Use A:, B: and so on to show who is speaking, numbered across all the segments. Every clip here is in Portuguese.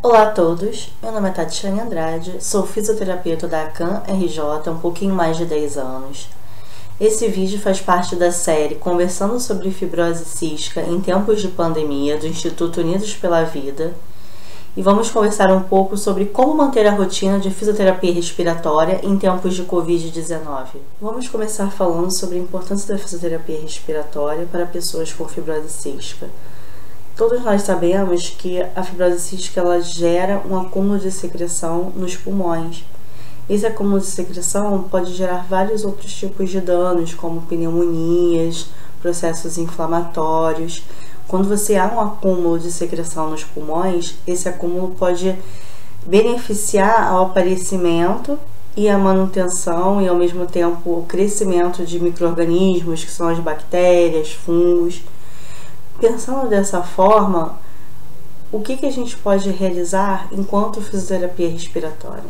A: Olá a todos, meu nome é Tatiane Andrade, sou fisioterapeuta da ACAM RJ há um pouquinho mais de 10 anos. Esse vídeo faz parte da série Conversando sobre Fibrose Cística em Tempos de Pandemia do Instituto Unidos pela Vida e vamos conversar um pouco sobre como manter a rotina de fisioterapia respiratória em tempos de Covid-19. Vamos começar falando sobre a importância da fisioterapia respiratória para pessoas com fibrose cística. Todos nós sabemos que a fibrose cística ela gera um acúmulo de secreção nos pulmões. Esse acúmulo de secreção pode gerar vários outros tipos de danos, como pneumonias, processos inflamatórios. Quando você há um acúmulo de secreção nos pulmões, esse acúmulo pode beneficiar ao aparecimento e a manutenção e ao mesmo tempo o crescimento de micro-organismos, que são as bactérias, fungos. Pensando dessa forma, o que a gente pode realizar enquanto fisioterapia respiratória?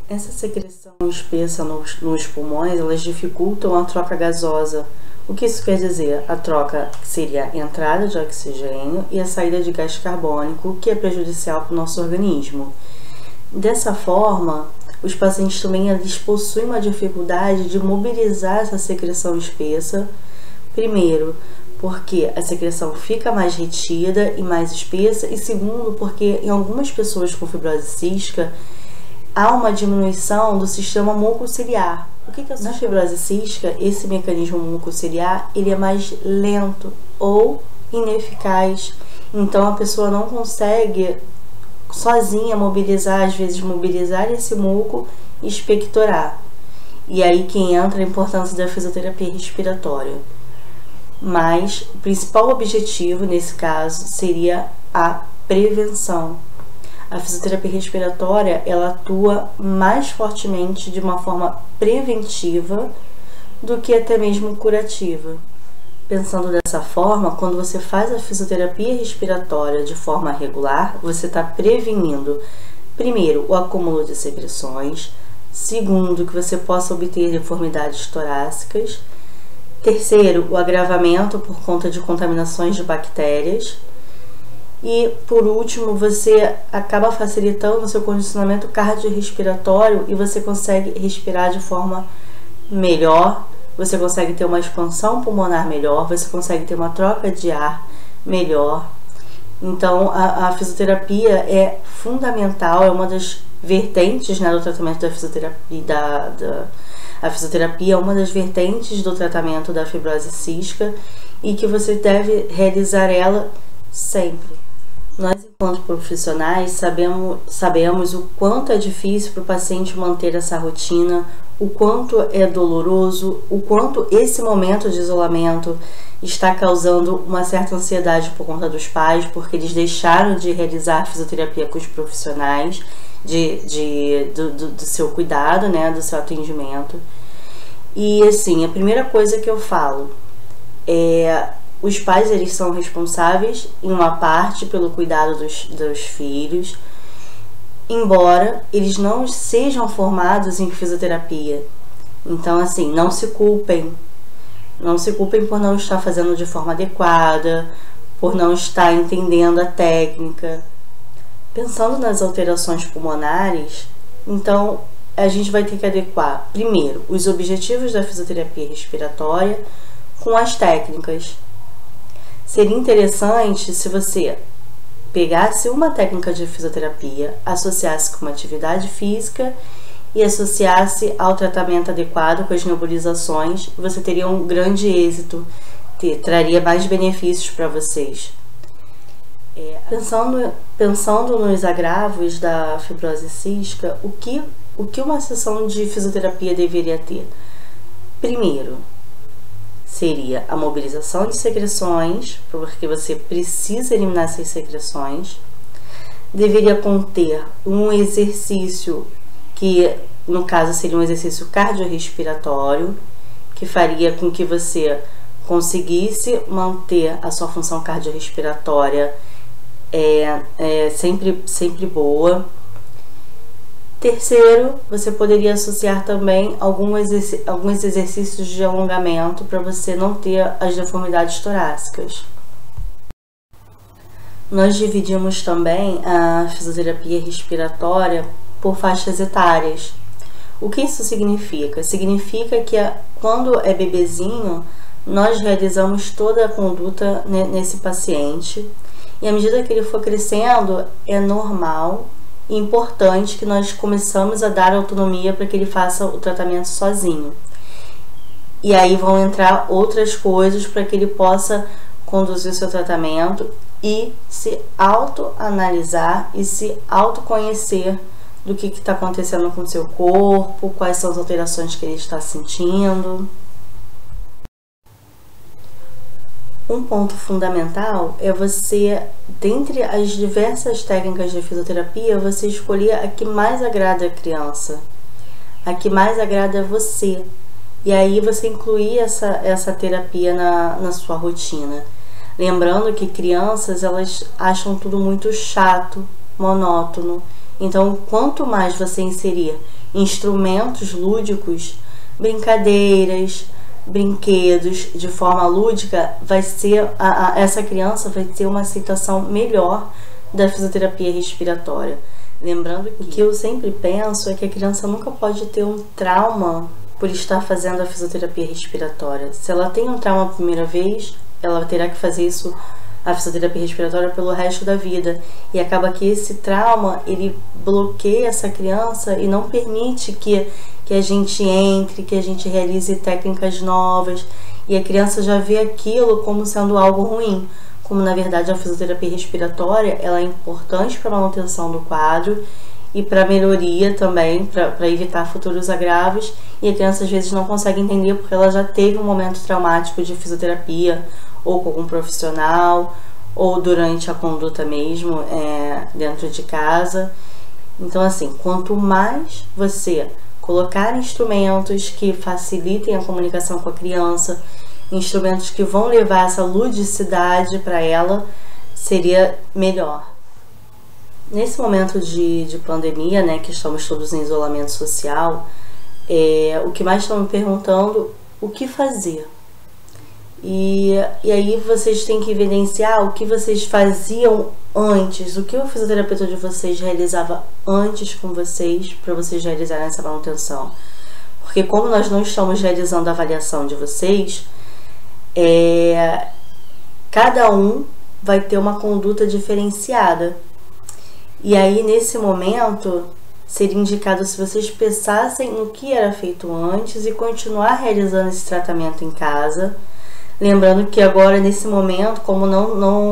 A: Essa secreção espessa nos pulmões, elas dificultam a troca gasosa. O que isso quer dizer? A troca seria a entrada de oxigênio e a saída de gás carbônico, que é prejudicial para o nosso organismo. Dessa forma, os pacientes também eles possuem uma dificuldade de mobilizar essa secreção espessa, primeiro, porque a secreção fica mais retida e mais espessa, e segundo, porque em algumas pessoas com fibrose cística há uma diminuição do sistema mucociliar. O que é na fibrose cística? Esse mecanismo mucociliar ele é mais lento ou ineficaz, então a pessoa não consegue sozinha mobilizar, às vezes mobilizar esse muco e expectorar. E aí que entra a importância da fisioterapia respiratória. Mas o principal objetivo nesse caso seria a prevenção. A fisioterapia respiratória ela atua mais fortemente de uma forma preventiva do que até mesmo curativa. Pensando dessa forma, quando você faz a fisioterapia respiratória de forma regular, você está prevenindo, primeiro, o acúmulo de secreções, segundo, que você possa obter deformidades torácicas, terceiro, o agravamento por conta de contaminações de bactérias. E, por último, você acaba facilitando o seu condicionamento cardiorrespiratório e você consegue respirar de forma melhor, você consegue ter uma expansão pulmonar melhor, você consegue ter uma troca de ar melhor. Então, a fisioterapia é fundamental, é uma das vertentes, né, do tratamento da fisioterapia, A fisioterapia é uma das vertentes do tratamento da fibrose cística e que você deve realizar ela sempre. Nós, enquanto profissionais, sabemos o quanto é difícil para o paciente manter essa rotina, o quanto é doloroso, o quanto esse momento de isolamento está causando uma certa ansiedade por conta dos pais, porque eles deixaram de realizar fisioterapia com os profissionais, do seu cuidado, né, do seu atendimento. E assim, a primeira coisa que eu falo é os pais eles são responsáveis em uma parte pelo cuidado dos filhos, embora eles não sejam formados em fisioterapia. Então assim, não se culpem por não estar fazendo de forma adequada, por não estar entendendo a técnica. Pensando nas alterações pulmonares, então a gente vai ter que adequar, primeiro, os objetivos da fisioterapia respiratória com as técnicas. Seria interessante se você pegasse uma técnica de fisioterapia, associasse com uma atividade física e associasse ao tratamento adequado com as nebulizações, você teria um grande êxito, traria mais benefícios para vocês. Pensando nos agravos da fibrose cística, o que uma sessão de fisioterapia deveria ter? Primeiro, seria a mobilização de secreções, porque você precisa eliminar essas secreções. Deveria conter um exercício que, no caso, seria um exercício cardiorrespiratório, que faria com que você conseguisse manter a sua função cardiorrespiratória sempre boa. Terceiro, você poderia associar também alguns exercícios de alongamento para você não ter as deformidades torácicas. Nós dividimos também a fisioterapia respiratória por faixas etárias. O que isso significa? Significa que quando é bebezinho, nós realizamos toda a conduta nesse paciente, e à medida que ele for crescendo, é normal e importante que nós começamos a dar autonomia para que ele faça o tratamento sozinho. E aí vão entrar outras coisas para que ele possa conduzir o seu tratamento e se autoanalisar e se autoconhecer do que está acontecendo com o seu corpo, quais são as alterações que ele está sentindo. Um ponto fundamental é você, dentre as diversas técnicas de fisioterapia, você escolher a que mais agrada a criança, a que mais agrada a você. E aí você incluir essa terapia na sua rotina. Lembrando que crianças, elas acham tudo muito chato, monótono. Então, quanto mais você inserir instrumentos lúdicos, brincadeiras, brinquedos de forma lúdica, vai ser essa criança vai ter uma aceitação melhor da fisioterapia respiratória. Lembrando que o que eu sempre penso é que a criança nunca pode ter um trauma por estar fazendo a fisioterapia respiratória. Se ela tem um trauma a primeira vez, ela terá que fazer isso, a fisioterapia respiratória, pelo resto da vida. E acaba que esse trauma, ele bloqueia essa criança e não permite que a gente entre, que a gente realize técnicas novas. E a criança já vê aquilo como sendo algo ruim. Como, na verdade, a fisioterapia respiratória, ela é importante para a manutenção do quadro e para melhoria também, para evitar futuros agravos. E a criança às vezes não consegue entender porque ela já teve um momento traumático de fisioterapia, ou com algum profissional, ou durante a conduta mesmo, dentro de casa. Então, assim, quanto mais você colocar instrumentos que facilitem a comunicação com a criança, instrumentos que vão levar essa ludicidade para ela, seria melhor. Nesse momento de pandemia, né, que estamos todos em isolamento social, o que mais estão me perguntando, o que fazer? E aí vocês têm que evidenciar o que vocês faziam antes, o que o fisioterapeuta de vocês realizava antes com vocês, para vocês realizarem essa manutenção. Porque como nós não estamos realizando a avaliação de vocês, cada um vai ter uma conduta diferenciada. E aí, nesse momento, seria indicado se vocês pensassem no que era feito antes e continuar realizando esse tratamento em casa. Lembrando que agora, nesse momento, como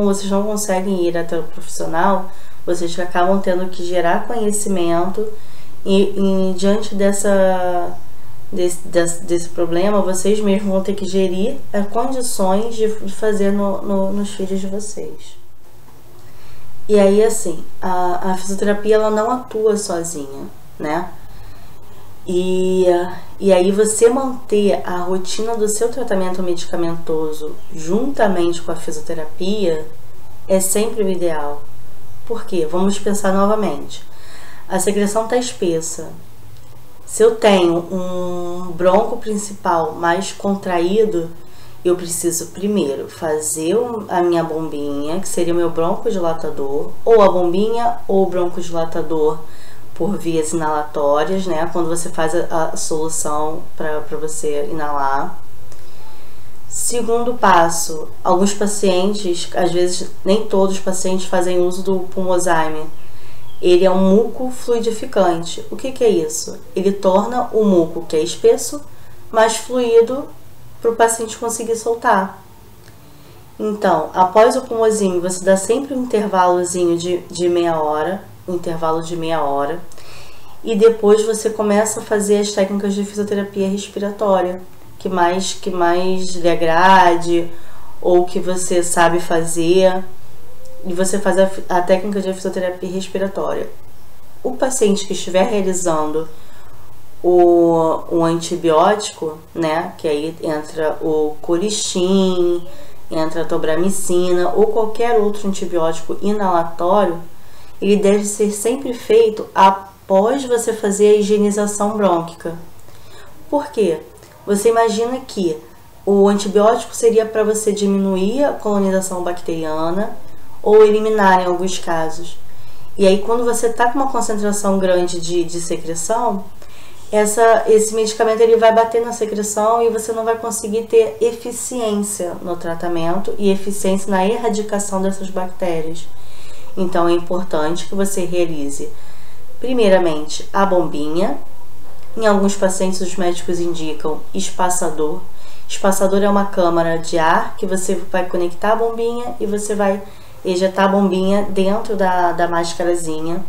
A: vocês não conseguem ir até o profissional, vocês acabam tendo que gerar conhecimento e diante desse problema, vocês mesmos vão ter que gerir as condições de fazer nos filhos de vocês. E aí, assim, a fisioterapia, ela não atua sozinha, né? E aí você manter a rotina do seu tratamento medicamentoso juntamente com a fisioterapia é sempre o ideal. Por quê? Vamos pensar novamente. A secreção está espessa. Se eu tenho um bronco principal mais contraído, eu preciso primeiro fazer a minha bombinha, que seria o meu broncodilatador, ou a bombinha ou o broncodilatador por vias inalatórias, né? Quando você faz a solução para você inalar. Segundo passo, alguns pacientes, às vezes nem todos os pacientes fazem uso do Pulmozyme. Ele é um muco fluidificante. O que é isso? Ele torna o muco, que é espesso, mais fluido para o paciente conseguir soltar. Então, após o Pulmozyme, você dá sempre um intervalozinho de meia hora, e depois você começa a fazer as técnicas de fisioterapia respiratória, que mais lhe agrade, ou que você sabe fazer, e você faz a técnica de fisioterapia respiratória. O paciente que estiver realizando o antibiótico, né, que aí entra o coristin, entra a tobramicina ou qualquer outro antibiótico inalatório, ele deve ser sempre feito após você fazer a higienização brônquica. Por quê? Você imagina que o antibiótico seria para você diminuir a colonização bacteriana ou eliminar em alguns casos. E aí, quando você está com uma concentração grande de secreção, esse medicamento ele vai bater na secreção e você não vai conseguir ter eficiência no tratamento e eficiência na erradicação dessas bactérias. Então é importante que você realize, primeiramente, a bombinha. Em alguns pacientes os médicos indicam espaçador. Espaçador é uma câmara de ar que você vai conectar a bombinha e você vai ejetar a bombinha dentro da máscarazinha.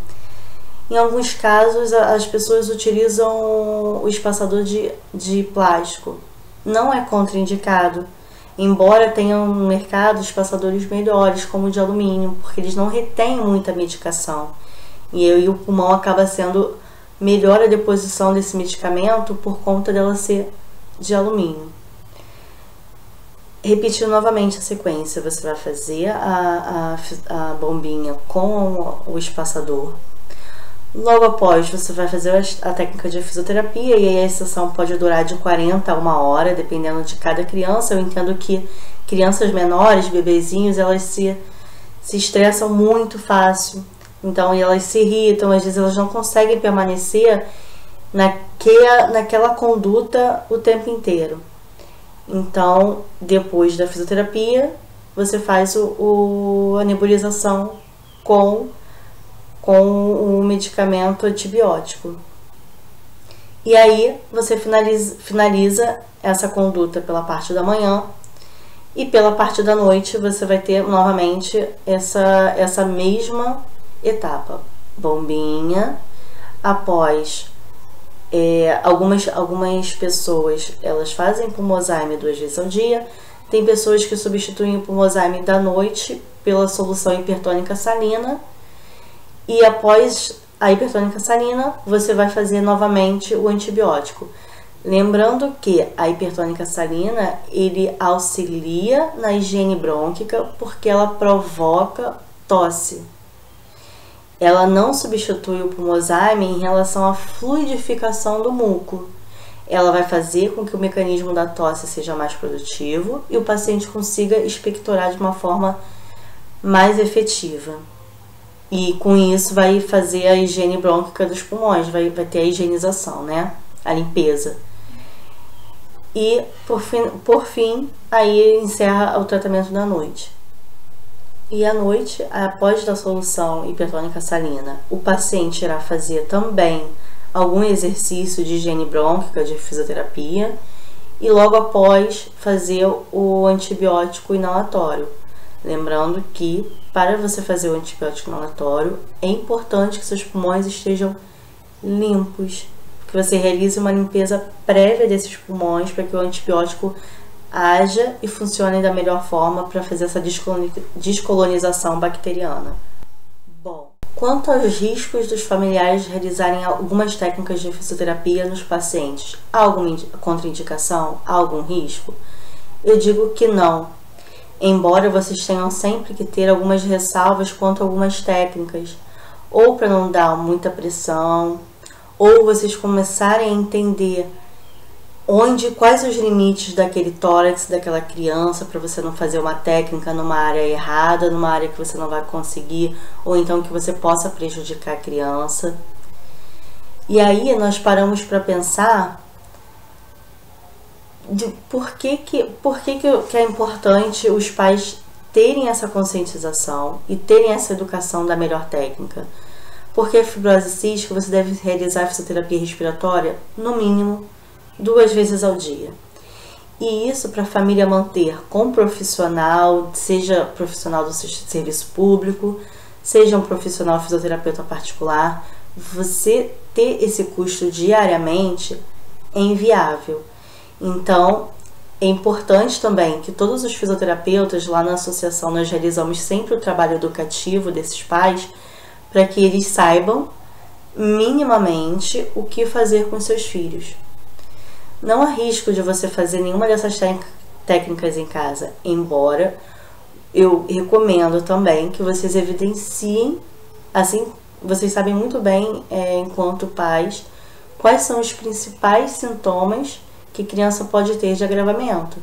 A: Em alguns casos, as pessoas utilizam o espaçador de plástico. Não é contraindicado, embora tenham no mercado espaçadores melhores, como o de alumínio, porque eles não retêm muita medicação. E o pulmão acaba sendo melhor a deposição desse medicamento por conta dela ser de alumínio. Repetindo novamente a sequência, você vai fazer a bombinha com o espaçador. Logo após, você vai fazer a técnica de fisioterapia e aí a sessão pode durar de 40 a 1 hora, dependendo de cada criança. Eu entendo que crianças menores, bebezinhos, elas se estressam muito fácil. Então, elas se irritam, às vezes elas não conseguem permanecer naquela conduta o tempo inteiro. Então, depois da fisioterapia, você faz a nebulização com o medicamento antibiótico. E aí você finaliza essa conduta pela parte da manhã e pela parte da noite você vai ter novamente essa mesma etapa. Bombinha, após algumas pessoas elas fazem pulmozyme 2 vezes ao dia. Tem pessoas que substituem o pulmozyme da noite pela solução hipertônica salina. E após a hipertônica salina, você vai fazer novamente o antibiótico. Lembrando que a hipertônica salina, ele auxilia na higiene brônquica porque ela provoca tosse. Ela não substitui o pulmozyme em relação à fluidificação do muco. Ela vai fazer com que o mecanismo da tosse seja mais produtivo e o paciente consiga expectorar de uma forma mais efetiva. E com isso vai fazer a higiene brônquica dos pulmões, vai ter a higienização, né? A limpeza. E por fim, aí encerra o tratamento da noite. E à noite, após da solução hipertônica salina, o paciente irá fazer também algum exercício de higiene brônquica, de fisioterapia, e logo após fazer o antibiótico inalatório. Lembrando que para você fazer o antibiótico inalatório, é importante que seus pulmões estejam limpos, que você realize uma limpeza prévia desses pulmões para que o antibiótico haja e funcione da melhor forma para fazer essa descolonização bacteriana. Bom, quanto aos riscos dos familiares realizarem algumas técnicas de fisioterapia nos pacientes, há alguma contraindicação? Há algum risco? Eu digo que não. Embora vocês tenham sempre que ter algumas ressalvas quanto a algumas técnicas, ou para não dar muita pressão, ou vocês começarem a entender quais os limites daquele tórax daquela criança, para você não fazer uma técnica numa área errada, numa área que você não vai conseguir, ou então que você possa prejudicar a criança. E aí nós paramos para pensar de por que é importante os pais terem essa conscientização e terem essa educação da melhor técnica. Porque a fibrose cística você deve realizar a fisioterapia respiratória no mínimo 2 vezes ao dia. E isso para a família manter com profissional, seja profissional do serviço público, seja um profissional fisioterapeuta particular, você ter esse custo diariamente é inviável. Então, é importante também que todos os fisioterapeutas lá na associação nós realizamos sempre o trabalho educativo desses pais para que eles saibam minimamente o que fazer com seus filhos. Não há risco de você fazer nenhuma dessas técnicas em casa, embora eu recomendo também que vocês evidenciem, assim, vocês sabem muito bem, enquanto pais, quais são os principais sintomas que criança pode ter de agravamento.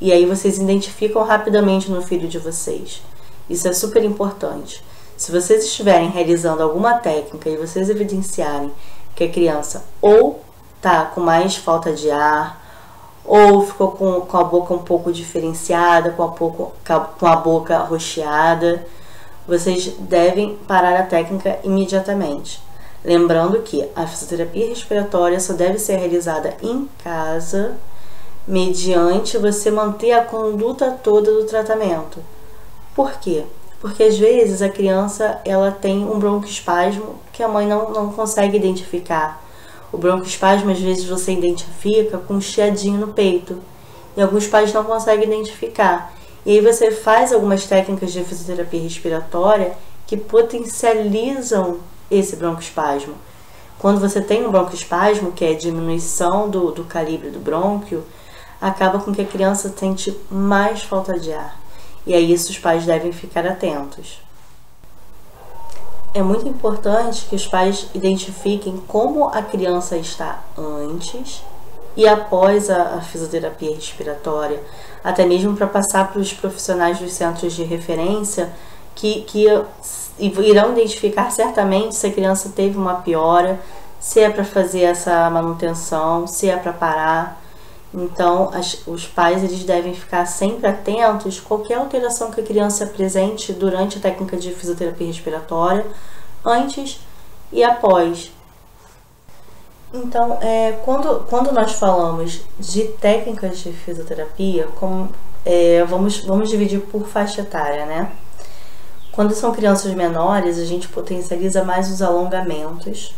A: E aí vocês identificam rapidamente no filho de vocês. Isso é super importante. Se vocês estiverem realizando alguma técnica e vocês evidenciarem que a criança ou está com mais falta de ar, ou ficou com a boca um pouco diferenciada, com a boca roxeada, vocês devem parar a técnica imediatamente. Lembrando que a fisioterapia respiratória só deve ser realizada em casa, mediante você manter a conduta toda do tratamento. Por quê? Porque às vezes a criança ela tem um broncoespasmo que a mãe não consegue identificar. O broncoespasmo às vezes você identifica com um chiadinho no peito e alguns pais não conseguem identificar. E aí você faz algumas técnicas de fisioterapia respiratória que potencializam esse broncoespasmo. Quando você tem um broncoespasmo, que é a diminuição do calibre do brônquio, acaba com que a criança sente mais falta de ar. E a isso os pais devem ficar atentos. É muito importante que os pais identifiquem como a criança está antes e após a fisioterapia respiratória, até mesmo para passar para os profissionais dos centros de referência que irão identificar certamente se a criança teve uma piora, se é para fazer essa manutenção, se é para parar. Então, os pais eles devem ficar sempre atentos a qualquer alteração que a criança apresente durante a técnica de fisioterapia respiratória, antes e após. Então, quando nós falamos de técnicas de fisioterapia, vamos dividir por faixa etária, né? Quando são crianças menores, a gente potencializa mais os alongamentos,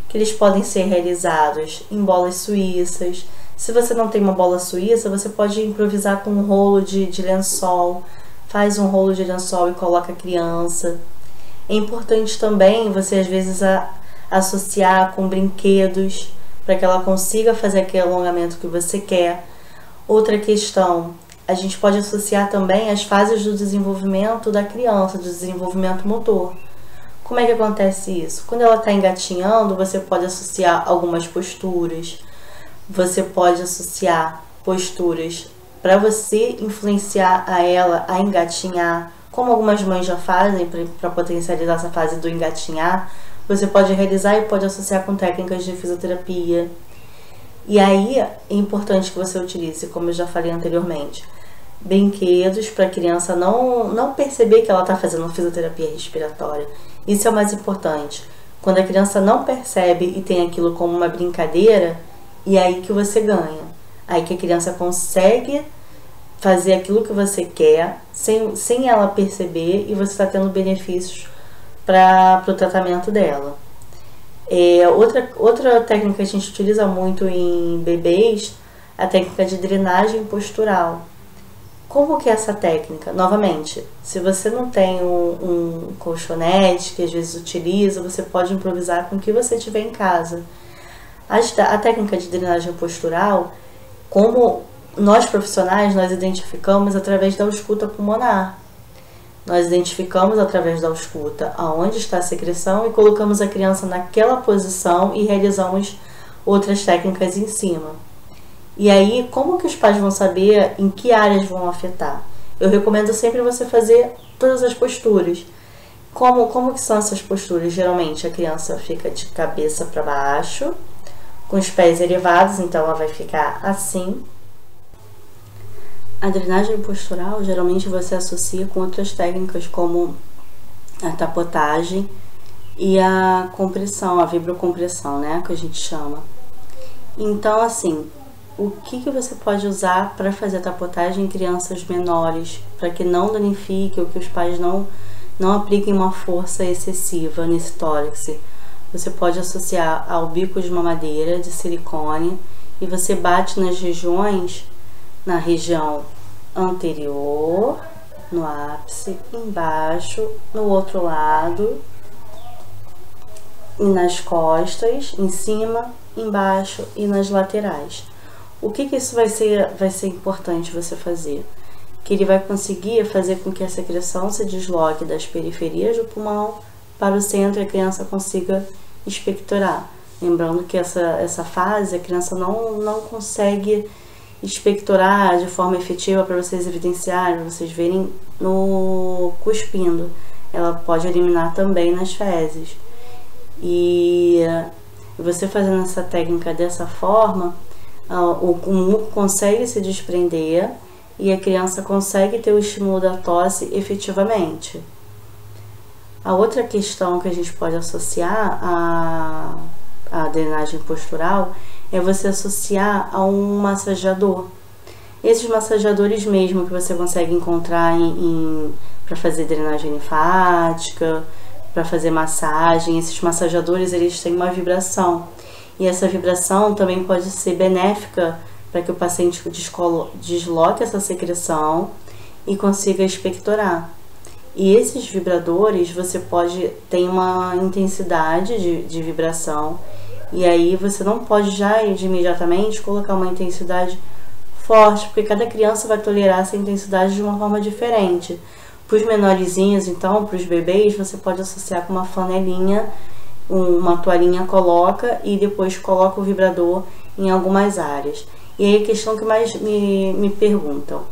A: que eles podem ser realizados em bolas suíças. Se você não tem uma bola suíça, você pode improvisar com um rolo de lençol. Faz um rolo de lençol e coloca a criança. É importante também você, às vezes, associar com brinquedos para que ela consiga fazer aquele alongamento que você quer. Outra questão, a gente pode associar também as fases do desenvolvimento da criança, do desenvolvimento motor. Como é que acontece isso? Quando ela está engatinhando, você pode associar algumas posturas. Você pode associar posturas para você influenciar a ela a engatinhar, como algumas mães já fazem para potencializar essa fase do engatinhar. Você pode realizar e pode associar com técnicas de fisioterapia. E aí é importante que você utilize, como eu já falei anteriormente, brinquedos para a criança não perceber que ela está fazendo fisioterapia respiratória. Isso é o mais importante. Quando a criança não percebe e tem aquilo como uma brincadeira, e aí que você ganha. Aí que a criança consegue fazer aquilo que você quer sem ela perceber e você está tendo benefícios para o tratamento dela. Outra técnica que a gente utiliza muito em bebês é a técnica de drenagem postural. Como que é essa técnica? Novamente, se você não tem um colchonete que às vezes utiliza, você pode improvisar com o que você tiver em casa. A técnica de drenagem postural, como nós profissionais, nós identificamos através da ausculta pulmonar. Nós identificamos através da ausculta aonde está a secreção e colocamos a criança naquela posição e realizamos outras técnicas em cima. E aí, como que os pais vão saber em que áreas vão afetar? Eu recomendo sempre você fazer todas as posturas. Como que são essas posturas? Geralmente a criança fica de cabeça para baixo, com os pés elevados, então ela vai ficar assim. A drenagem postural, geralmente você associa com outras técnicas como a tapotagem e a compressão, a vibrocompressão, né, que a gente chama. Então, assim, o que você pode usar para fazer a tapotagem em crianças menores, para que não danifique ou que os pais não apliquem uma força excessiva nesse tórax? Você pode associar ao bico de mamadeira de silicone e você bate nas regiões, na região anterior, no ápice, embaixo, no outro lado, e nas costas, em cima, embaixo e nas laterais. O que isso vai ser importante você fazer? Que ele vai conseguir fazer com que a secreção se desloque das periferias do pulmão para o centro e a criança consiga expectorar. Lembrando que essa fase a criança não consegue expectorar de forma efetiva para vocês evidenciarem, para vocês verem no cuspindo. Ela pode eliminar também nas fezes. E você fazendo essa técnica dessa forma, o muco consegue se desprender e a criança consegue ter o estímulo da tosse efetivamente. A outra questão que a gente pode associar à drenagem postural é você associar a um massageador. Esses massageadores mesmo que você consegue encontrar para fazer drenagem linfática, para fazer massagem, esses massageadores eles têm uma vibração. E essa vibração também pode ser benéfica para que o paciente desloque essa secreção e consiga expectorar. E esses vibradores você pode ter uma intensidade de vibração, e aí você não pode já imediatamente colocar uma intensidade forte, porque cada criança vai tolerar essa intensidade de uma forma diferente. Para os menorzinhos, então, para os bebês, você pode associar com uma flanelinha, uma toalhinha coloca e depois coloca o vibrador em algumas áreas. E aí a questão que mais me perguntam: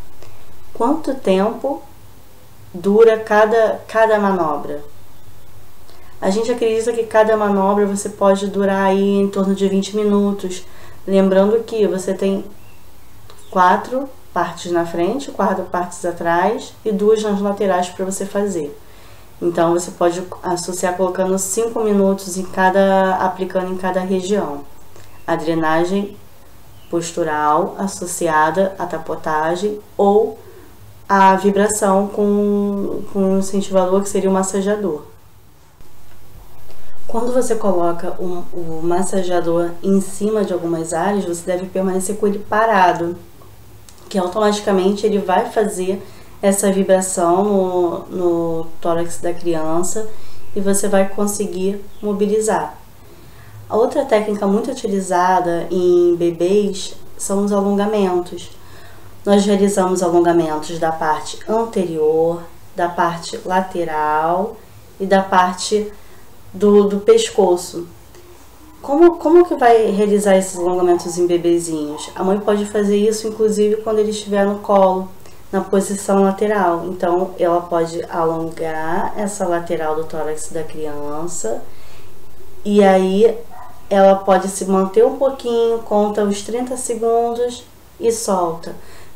A: quanto tempo dura cada manobra? A gente acredita que cada manobra você pode durar aí em torno de 20 minutos. Lembrando que você tem 4 partes na frente, 4 partes atrás e 2 nas laterais para você fazer. Então você pode associar colocando 5 minutos aplicando em cada região. A drenagem postural associada à tapotagem ou a vibração com um incentivador que seria o massageador. Quando você coloca o massageador em cima de algumas áreas, você deve permanecer com ele parado, que automaticamente ele vai fazer essa vibração no tórax da criança e você vai conseguir mobilizar. A outra técnica muito utilizada em bebês são os alongamentos. Nós realizamos alongamentos da parte anterior, da parte lateral e da parte do pescoço. Como que vai realizar esses alongamentos em bebezinhos? A mãe pode fazer isso inclusive quando ele estiver no colo, na posição lateral. Então ela pode alongar essa lateral do tórax da criança e aí ela pode se manter um pouquinho, conta os 30 segundos e solta.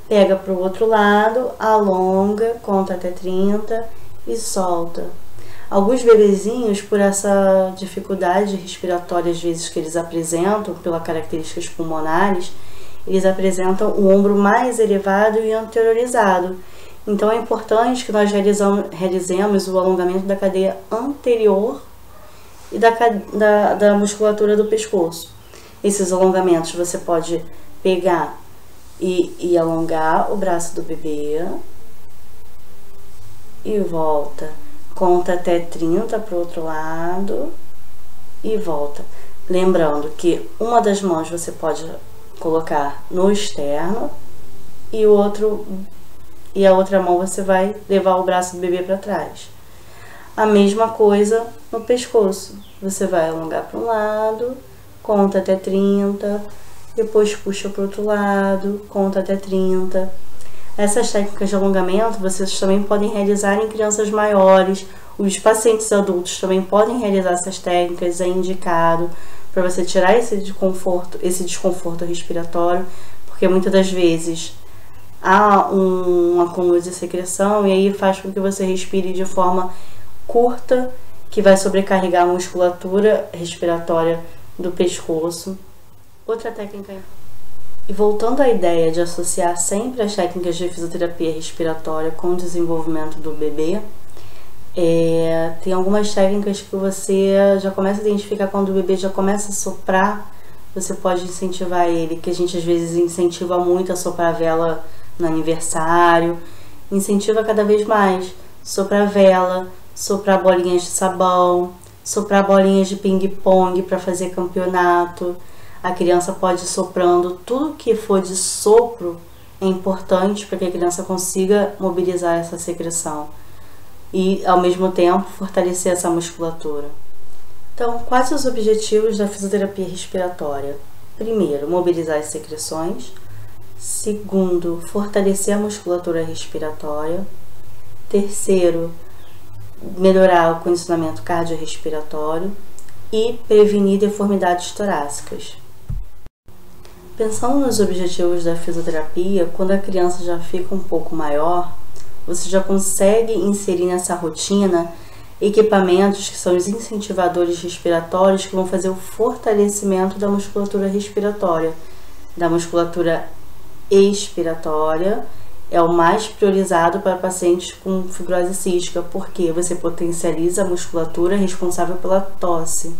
A: Pega para o outro lado, alonga, conta até 30 e solta. Alguns bebezinhos, por essa dificuldade respiratória às vezes que eles apresentam, pelas características pulmonares, eles apresentam o ombro mais elevado e anteriorizado. Então é importante que nós realizemos o alongamento da cadeia anterior e da musculatura do pescoço. Esses alongamentos você pode pegar e alongar o braço do bebê e volta. Conta até 30 para o outro lado e volta. Lembrando que uma das mãos você pode colocar no externo e a outra mão você vai levar o braço do bebê para trás. A mesma coisa no pescoço. Você vai alongar para um lado, conta até 30, depois puxa para o outro lado, conta até 30. Essas técnicas de alongamento vocês também podem realizar em crianças maiores. Os pacientes adultos também podem realizar essas técnicas, é indicado para você tirar esse desconforto respiratório, porque muitas das vezes há um acúmulo de secreção e aí faz com que você respire de forma curta, que vai sobrecarregar a musculatura respiratória do pescoço. Outra técnica. E voltando à ideia de associar sempre as técnicas de fisioterapia respiratória com o desenvolvimento do bebê, tem algumas técnicas que você já começa a identificar quando o bebê já começa a soprar. Você pode incentivar ele, que a gente às vezes incentiva muito a soprar a vela no aniversário, incentiva cada vez mais, soprar a vela, soprar bolinhas de sabão, soprar bolinhas de ping-pong para fazer campeonato. A criança pode ir soprando, tudo que for de sopro é importante para que a criança consiga mobilizar essa secreção e, ao mesmo tempo, fortalecer essa musculatura. Então, quais os objetivos da fisioterapia respiratória? Primeiro, mobilizar as secreções. Segundo, fortalecer a musculatura respiratória. Terceiro, melhorar o condicionamento cardiorrespiratório e prevenir deformidades torácicas. Pensando nos objetivos da fisioterapia, quando a criança já fica um pouco maior, você já consegue inserir nessa rotina equipamentos que são os incentivadores respiratórios que vão fazer o fortalecimento da musculatura respiratória, da musculatura expiratória. É o mais priorizado para pacientes com fibrose cística, porque você potencializa a musculatura responsável pela tosse.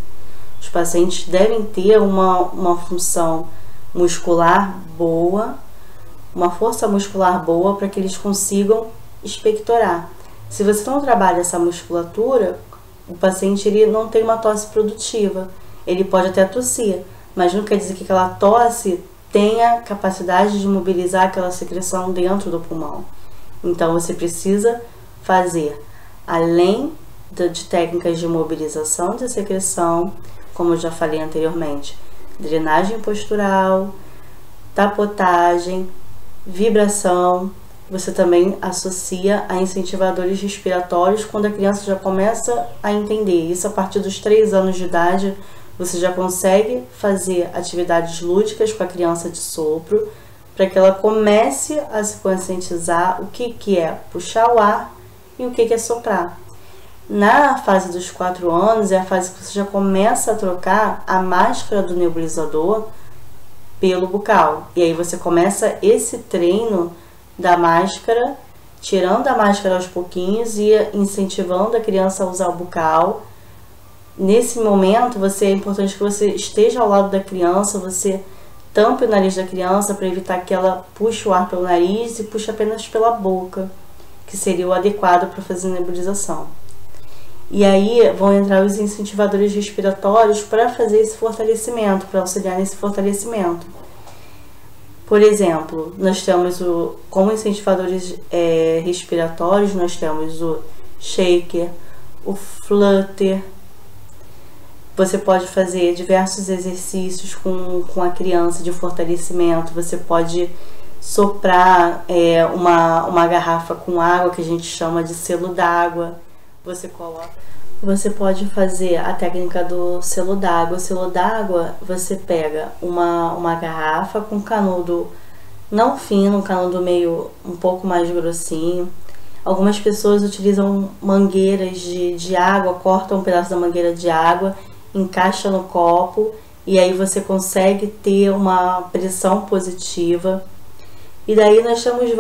A: Os pacientes devem ter uma função muscular boa, uma força muscular boa para que eles consigam expectorar. Se você não trabalha essa musculatura, o paciente ele não tem uma tosse produtiva. Ele pode até tossir, mas não quer dizer que aquela tosse tenha capacidade de mobilizar aquela secreção dentro do pulmão. Então você precisa fazer, além de técnicas de mobilização de secreção, como eu já falei anteriormente, drenagem postural, tapotagem, vibração. Você também associa a incentivadores respiratórios quando a criança já começa a entender. Isso a partir dos 3 anos de idade, você já consegue fazer atividades lúdicas com a criança de sopro, para que ela comece a se conscientizar o que é puxar o ar e o que é soprar. Na fase dos 4 anos é a fase que você já começa a trocar a máscara do nebulizador pelo bucal. E aí você começa esse treino da máscara, tirando a máscara aos pouquinhos e incentivando a criança a usar o bucal. Nesse momento, é importante que você esteja ao lado da criança, você tampe o nariz da criança para evitar que ela puxe o ar pelo nariz e puxe apenas pela boca, que seria o adequado para fazer nebulização. E aí vão entrar os incentivadores respiratórios para fazer esse fortalecimento, para auxiliar nesse fortalecimento. Por exemplo, nós temos como incentivadores respiratórios, nós temos o shaker, o flutter. Você pode fazer diversos exercícios com a criança de fortalecimento. Você pode soprar uma garrafa com água, que a gente chama de selo d'água. Você pode fazer a técnica do selo d'água. O selo d'água, você pega uma garrafa com canudo não fino, um canudo meio um pouco mais grossinho. Algumas pessoas utilizam mangueiras de água, cortam um pedaço da mangueira de água, encaixa no copo e aí você consegue ter uma pressão positiva. E daí nós temos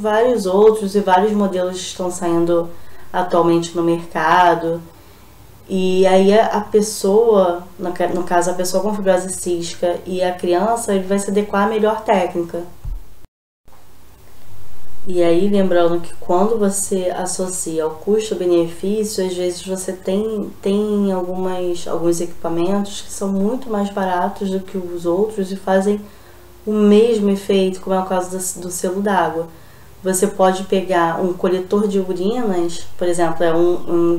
A: vários outros e vários modelos que estão saindo atualmente no mercado. E aí a pessoa, no caso a pessoa com fibrose cística e a criança, ele vai se adequar à melhor técnica. E aí lembrando que quando você associa o custo-benefício, às vezes você tem alguns equipamentos que são muito mais baratos do que os outros e fazem o mesmo efeito, como é o caso do selo d'água. Você pode pegar um coletor de urinas, por exemplo,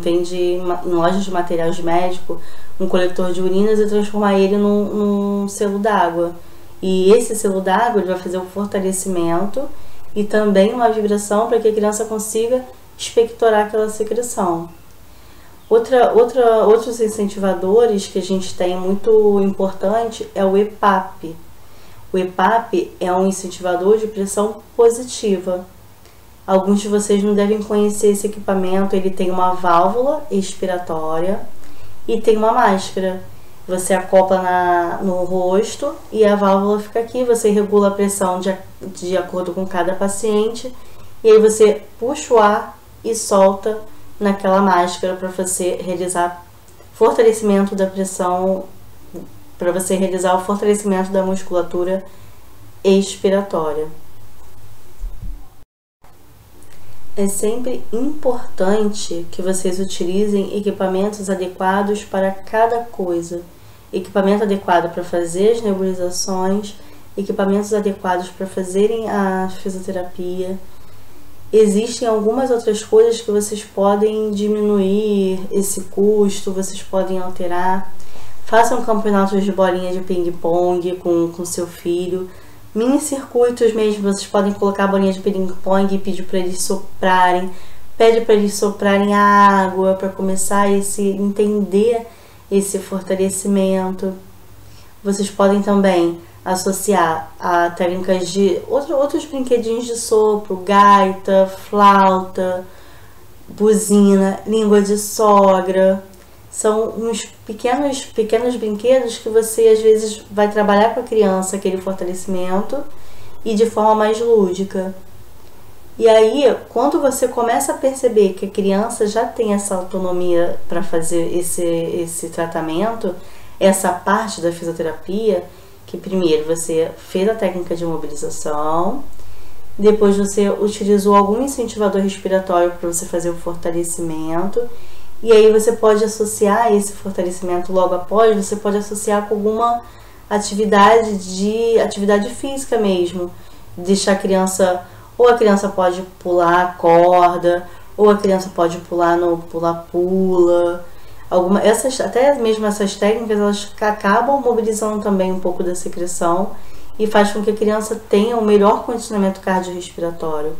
A: vende em lojas de materiais médicos, um coletor de urinas e transformar ele num selo d'água. E esse selo d'água ele vai fazer um fortalecimento e também uma vibração para que a criança consiga expectorar aquela secreção. Outros incentivadores que a gente tem muito importante é o EPAP. O EPAP é um incentivador de pressão positiva. Alguns de vocês não devem conhecer esse equipamento. Ele tem uma válvula expiratória e tem uma máscara. Você acopla no rosto e a válvula fica aqui. Você regula a pressão de acordo com cada paciente. E aí você puxa o ar e solta naquela máscara para você realizar fortalecimento da pressão, para você realizar o fortalecimento da musculatura expiratória. É sempre importante que vocês utilizem equipamentos adequados para cada coisa. Equipamento adequado para fazer as nebulizações, equipamentos adequados para fazerem a fisioterapia. Existem algumas outras coisas que vocês podem diminuir esse custo, vocês podem alterar. Façam campeonatos de bolinha de ping-pong com seu filho. Mini circuitos mesmo, vocês podem colocar a bolinha de ping-pong e pedir para eles soprarem. Pede para eles soprarem a água para começar a entender esse fortalecimento. Vocês podem também associar a técnicas de outros brinquedinhos de sopro, gaita, flauta, buzina, língua de sogra. São uns pequenos brinquedos que você às vezes vai trabalhar com a criança aquele fortalecimento e de forma mais lúdica. E aí, quando você começa a perceber que a criança já tem essa autonomia para fazer esse tratamento, essa parte da fisioterapia, que primeiro você fez a técnica de mobilização, depois você utilizou algum incentivador respiratório para você fazer o fortalecimento, e aí você pode associar esse fortalecimento logo após, você pode associar com alguma atividade física mesmo, deixar a criança, ou a criança pode pular a corda, ou a criança pode pular no pula-pula. Até mesmo essas técnicas, elas acabam mobilizando também um pouco da secreção e faz com que a criança tenha um melhor condicionamento cardiorrespiratório.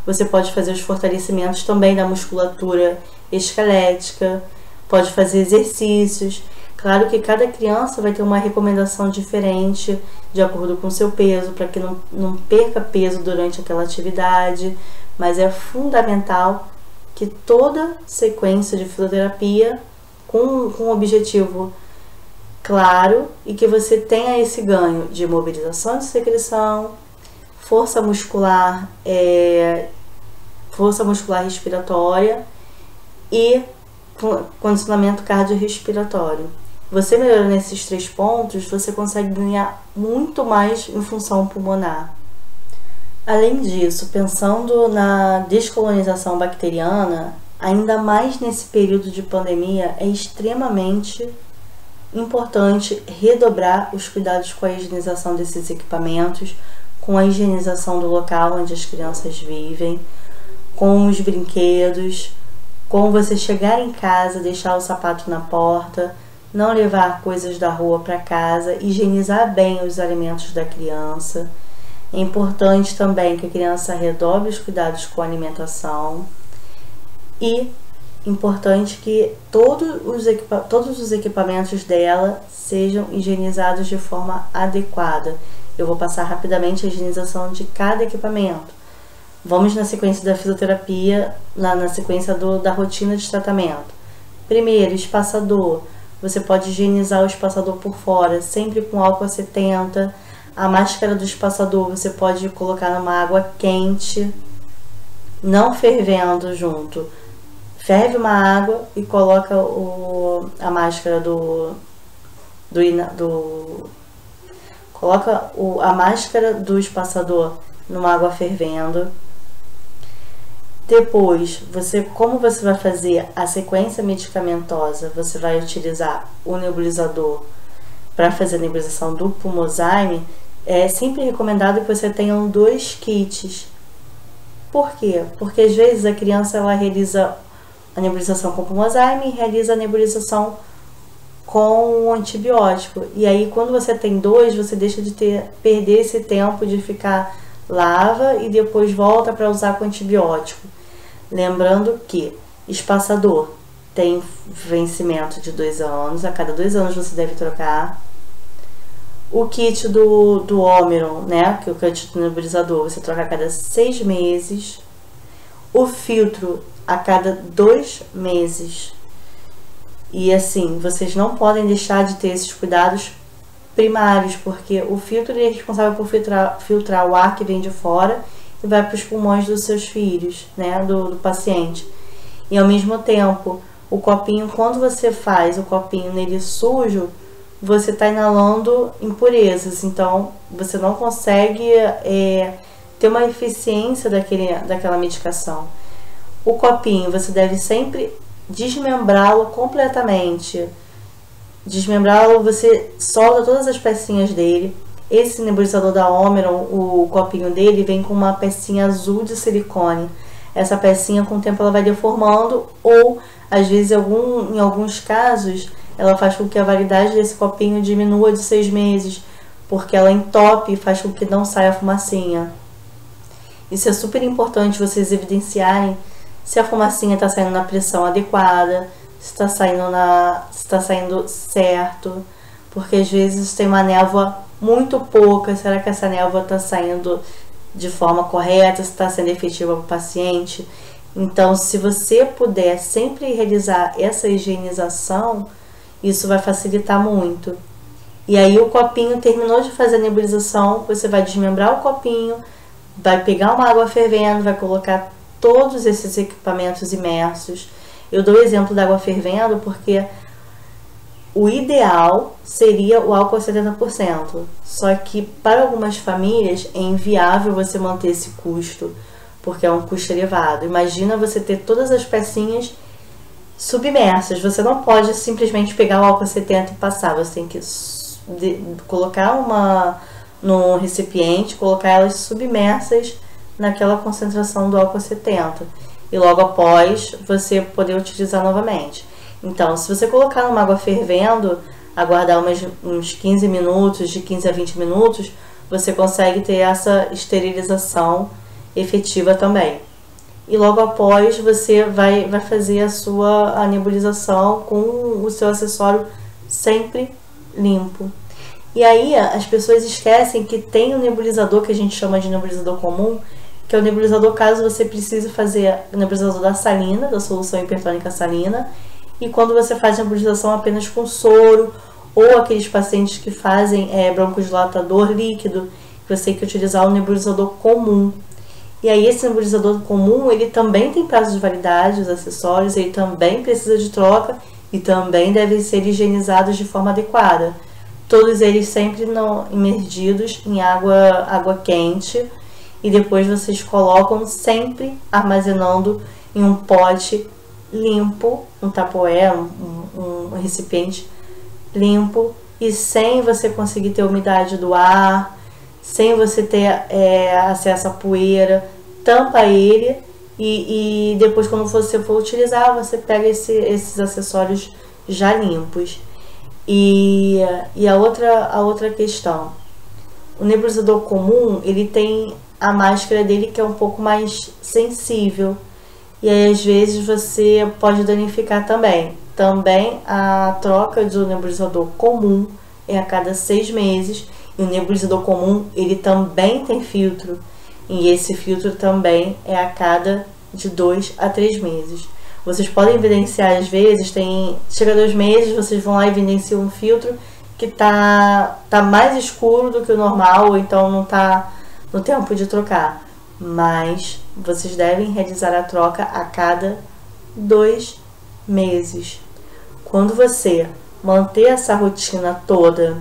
A: Você pode fazer os fortalecimentos também da musculatura esquelética, pode fazer exercícios. Claro que cada criança vai ter uma recomendação diferente de acordo com o seu peso, para que não perca peso durante aquela atividade, mas é fundamental que toda sequência de fisioterapia com um objetivo claro e que você tenha esse ganho de mobilização de secreção, força muscular respiratória e condicionamento cardiorrespiratório. Você melhorando esses 3 pontos, você consegue ganhar muito mais em função pulmonar. Além disso, pensando na descolonização bacteriana, ainda mais nesse período de pandemia, é extremamente importante redobrar os cuidados com a higienização desses equipamentos, com a higienização do local onde as crianças vivem, com os brinquedos, com você chegar em casa, deixar o sapato na porta, não levar coisas da rua para casa, higienizar bem os alimentos da criança. É importante também que a criança redobre os cuidados com a alimentação e importante que todos os equipamentos dela sejam higienizados de forma adequada. Eu vou passar rapidamente a higienização de cada equipamento. Vamos na sequência da fisioterapia, na sequência da rotina de tratamento. Primeiro, espaçador. Você pode higienizar o espaçador por fora, sempre com álcool 70. A máscara do espaçador você pode colocar numa água quente, não fervendo junto. Ferve uma água e coloca a máscara a máscara do espaçador numa água fervendo. Depois, como você vai fazer a sequência medicamentosa, você vai utilizar o nebulizador para fazer a nebulização do Pulmozyme. É sempre recomendado que você tenha 2 kits. Por quê? Porque às vezes a criança realiza a nebulização com Pulmozyme e realiza a nebulização com o antibiótico. E aí, quando você tem 2, você deixa de perder esse tempo de ficar lava e depois volta para usar com antibiótico. Lembrando que espaçador tem vencimento de 2 anos, a cada 2 anos você deve trocar. O kit do Omeron, né, que é o kit do nebulizador, você troca a cada 6 meses. O filtro a cada 2 meses. E assim, vocês não podem deixar de ter esses cuidados primários, porque o filtro é responsável por filtrar o ar que vem de fora e vai para os pulmões dos seus filhos, né, do paciente. E ao mesmo tempo, o copinho, quando você faz o copinho nele sujo, você está inalando impurezas, então você não consegue ter uma eficiência daquela medicação. O copinho, você deve sempre desmembrá-lo completamente. Desmembrá-lo, você solda todas as pecinhas dele. Esse nebulizador da Omeron, o copinho dele vem com uma pecinha azul de silicone. Essa pecinha, com o tempo, ela vai deformando, ou às vezes, em alguns casos, ela faz com que a validade desse copinho diminua de 6 meses, porque ela entope e faz com que não saia a fumacinha. Isso é super importante vocês evidenciarem se a fumacinha está saindo na pressão adequada, se está saindo certo, porque às vezes tem uma névoa muito pouca. Será que essa névoa está saindo de forma correta, se está sendo efetiva para o paciente? Então, se você puder sempre realizar essa higienização, isso vai facilitar muito. E aí o copinho terminou de fazer a nebulização, você vai desmembrar o copinho, vai pegar uma água fervendo, vai colocar todos esses equipamentos imersos. Eu dou o exemplo da água fervendo porque o ideal seria o álcool a 70%. Só que para algumas famílias é inviável você manter esse custo, porque é um custo elevado. Imagina você ter todas as pecinhas submersas. Você não pode simplesmente pegar o álcool a 70 e passar. Você tem que colocar no recipiente, colocar elas submersas naquela concentração do álcool a 70 e logo após você poder utilizar novamente. Então, se você colocar numa água fervendo, aguardar uns 15 minutos, de 15 a 20 minutos, você consegue ter essa esterilização efetiva também. E logo após você vai fazer a nebulização com o seu acessório sempre limpo. E aí as pessoas esquecem que tem um nebulizador que a gente chama de nebulizador comum, que é o nebulizador caso você precise fazer o nebulizador da salina, da solução hipertônica salina, e quando você faz nebulização apenas com soro, ou aqueles pacientes que fazem broncodilatador líquido, você tem que utilizar o nebulizador comum. E aí esse nebulizador comum, ele também tem prazo de validade, os acessórios, ele também precisa de troca e também devem ser higienizados de forma adequada. Todos eles sempre imergidos em água quente, e depois vocês colocam sempre armazenando em um pote limpo, um tupperware, um recipiente limpo, e sem você conseguir ter umidade do ar, sem você ter acesso à poeira. Tampa ele e depois, quando você for utilizar, você pega esses acessórios já limpos. E a outra questão, o nebulizador comum, ele tem a máscara dele que é um pouco mais sensível, e aí às vezes você pode danificar também. Também a troca do nebulizador comum é a cada 6 meses, e o nebulizador comum ele também tem filtro, e esse filtro também é a cada de 2 a 3 meses. Vocês podem evidenciar, às vezes, chega 2 meses, vocês vão lá e evidenciam um filtro que tá mais escuro do que o normal, ou então não tá no tempo de trocar. Mas vocês devem realizar a troca a cada 2 meses. Quando você manter essa rotina toda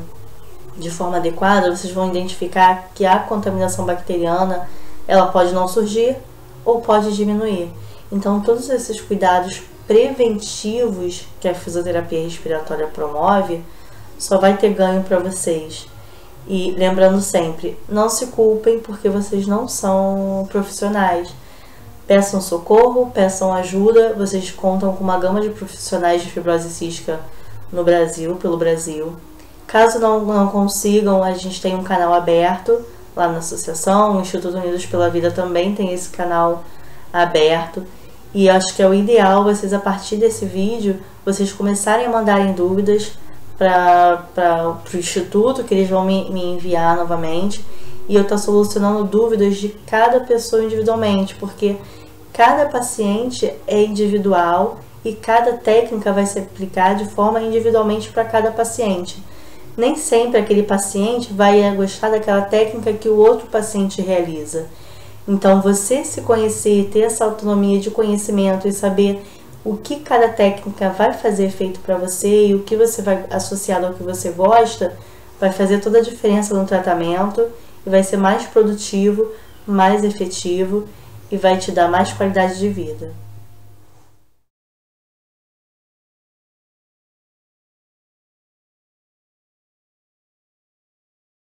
A: de forma adequada, vocês vão identificar que a contaminação bacteriana, ela pode não surgir ou pode diminuir. Então, todos esses cuidados preventivos que a fisioterapia respiratória promove, só vai ter ganho para vocês. E lembrando sempre, não se culpem porque vocês não são profissionais. Peçam socorro, peçam ajuda. Vocês contam com uma gama de profissionais de fibrose cística no Brasil, pelo Brasil. Caso não consigam, a gente tem um canal aberto lá na associação. O Instituto Unidos pela Vida também tem esse canal aberto. E acho que é o ideal vocês, a partir desse vídeo, vocês começarem a mandarem dúvidas para o Instituto, que eles vão me enviar novamente, e eu estou solucionando dúvidas de cada pessoa individualmente, porque cada paciente é individual e cada técnica vai se aplicar de forma individualmente para cada paciente. Nem sempre aquele paciente vai gostar daquela técnica que o outro paciente realiza. Então, você se conhecer, ter essa autonomia de conhecimento e saber o que cada técnica vai fazer efeito para você e o que você vai associar ao que você gosta, vai fazer toda a diferença no tratamento e vai ser mais produtivo, mais efetivo e vai te dar mais qualidade de vida.